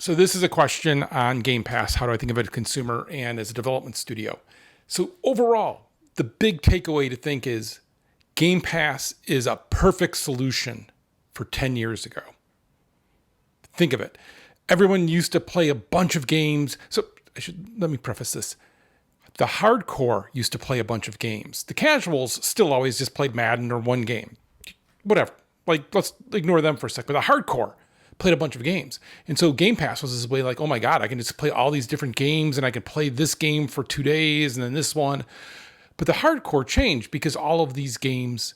So this is a question on Game Pass. How do I think of it as a consumer and as a development studio? So overall, the big takeaway to think is Game Pass is a perfect solution for 10 years ago. Think of it. Everyone used to play a bunch of games. So let me preface this. The hardcore used to play a bunch of games. The casuals still always just played Madden or one game. Whatever. Like, let's ignore them for a second. But the hardcore played a bunch of games. And so Game Pass was this way like, oh my God, I can just play all these different games and I can play this game for 2 days and then this one. But the hardcore changed because all of these games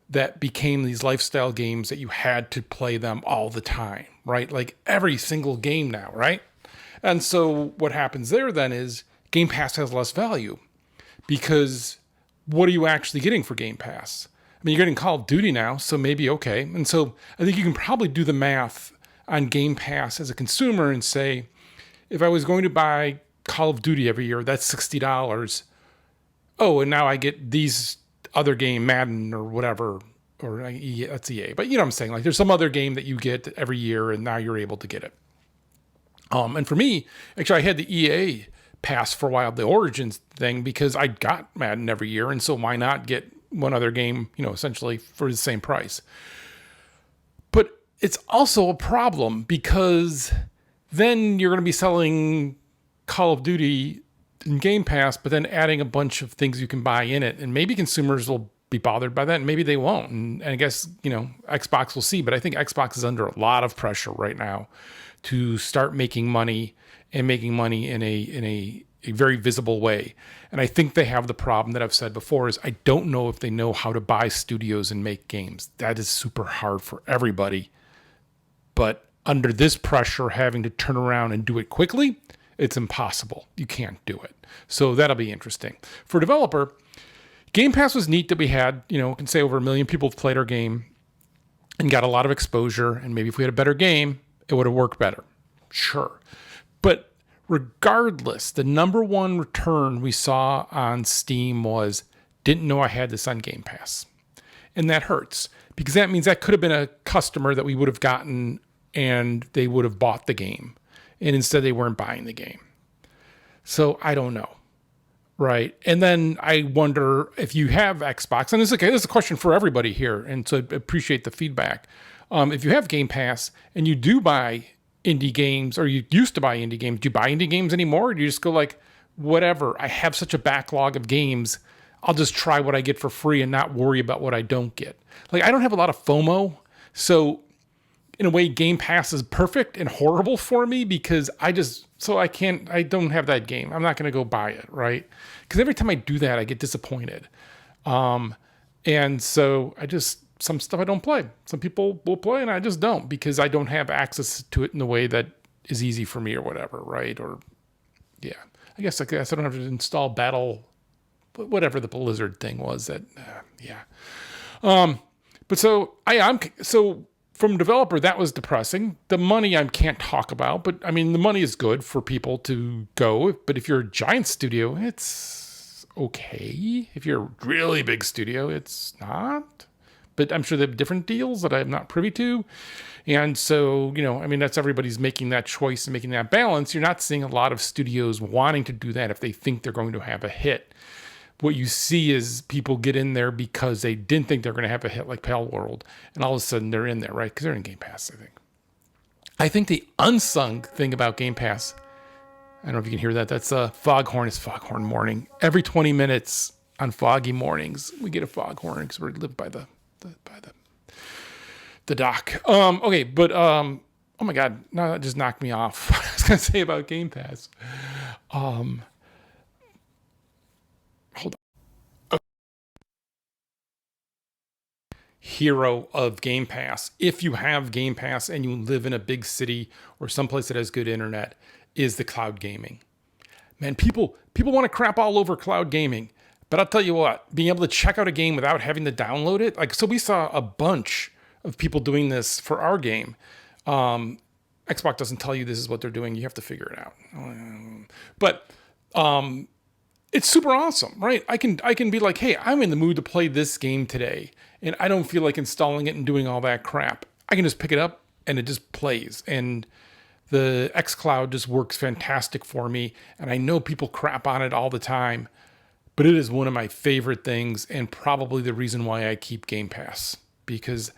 that became these lifestyle games that you had to play them all the time, right? Like every single game now, right? And so what happens there then is Game Pass has less value because what are you actually getting for Game Pass? I mean, you're getting Call of Duty now, so maybe okay. And so I think you can probably do the math on Game Pass as a consumer and say, if I was going to buy Call of Duty every year, that's $60. Oh, and now I get these other game, Madden or whatever, or that's EA. But you know what I'm saying? Like there's some other game that you get every year and now you're able to get it. And for me, actually, I had the EA pass for a while, the Origins thing, because I got Madden every year. And so why not get one other game, essentially for the same price? But it's also a problem because then you're going to be selling Call of Duty in Game Pass, but then adding a bunch of things you can buy in it. And maybe consumers will be bothered by that and maybe they won't. And I guess, Xbox will see, but I think Xbox is under a lot of pressure right now to start making money and making money in a very visible way. And I think they have the problem that I've said before is I don't know if they know how to buy studios and make games. That is super hard for everybody. But under this pressure, having to turn around and do it quickly, it's impossible. You can't do it. So that'll be interesting. For a developer, Game Pass was neat that we had, I can say over 1 million people have played our game and got a lot of exposure. And maybe if we had a better game, it would have worked better. Sure. But regardless, the number one return we saw on Steam was, didn't know I had this on Game Pass. And that hurts because that means that could have been a customer that we would have gotten and they would have bought the game. And instead they weren't buying the game. So I don't know. Right. And then I wonder if you have Xbox, and this is a question for everybody here. And so I appreciate the feedback. If you have Game Pass and you do buy indie games, or you used to buy indie games, do you buy indie games anymore? Or do you just go like, whatever, I have such a backlog of games, I'll just try what I get for free and not worry about what I don't get. Like, I don't have a lot of FOMO. So in a way, Game Pass is perfect and horrible for me because I don't have that game. I'm not going to go buy it, right? Because every time I do that, I get disappointed. And so some stuff I don't play. Some people will play and I just don't because I don't have access to it in the way that is easy for me or whatever, right? Or, yeah. I guess I don't have to install whatever the Blizzard thing was that, yeah. But so from developer, that was depressing. The money I can't talk about, but I mean, the money is good for people to go. But if you're a giant studio, it's okay. If you're a really big studio, it's not. But I'm sure they have different deals that I'm not privy to. And so, that's everybody's making that choice and making that balance. You're not seeing a lot of studios wanting to do that if they think they're going to have a hit. What you see is people get in there because they didn't think they're going to have a hit like Pale World. And all of a sudden they're in there, right? Because they're in Game Pass, I think. I think the unsung thing about Game Pass, I don't know if you can hear that. That's Foghorn. It's Foghorn morning. Every 20 minutes on foggy mornings, we get a foghorn because we live by the dock. Okay, but oh my God, now that just knocked me off. What I was going to say about Game Pass. Hold on. Hero of Game Pass, if you have Game Pass and you live in a big city or someplace that has good internet, is the cloud gaming. Man, people want to crap all over cloud gaming. But I'll tell you what, being able to check out a game without having to download it. So we saw a bunch of people doing this for our game. Xbox doesn't tell you this is what they're doing. You have to figure it out. But it's super awesome, right? I can be like, hey, I'm in the mood to play this game today. And I don't feel like installing it and doing all that crap. I can just pick it up and it just plays. And The xCloud just works fantastic for me. And I know people crap on it all the time, but it is one of my favorite things and probably the reason why I keep Game Pass, because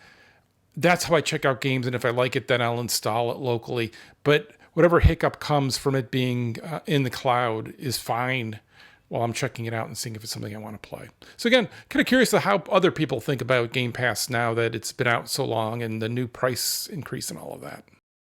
that's how I check out games. And if I like it, then I'll install it locally. But whatever hiccup comes from it being in the cloud is fine while I'm checking it out and seeing if it's something I want to play. So again, kind of curious to how other people think about Game Pass now that it's been out so long and the new price increase and all of that.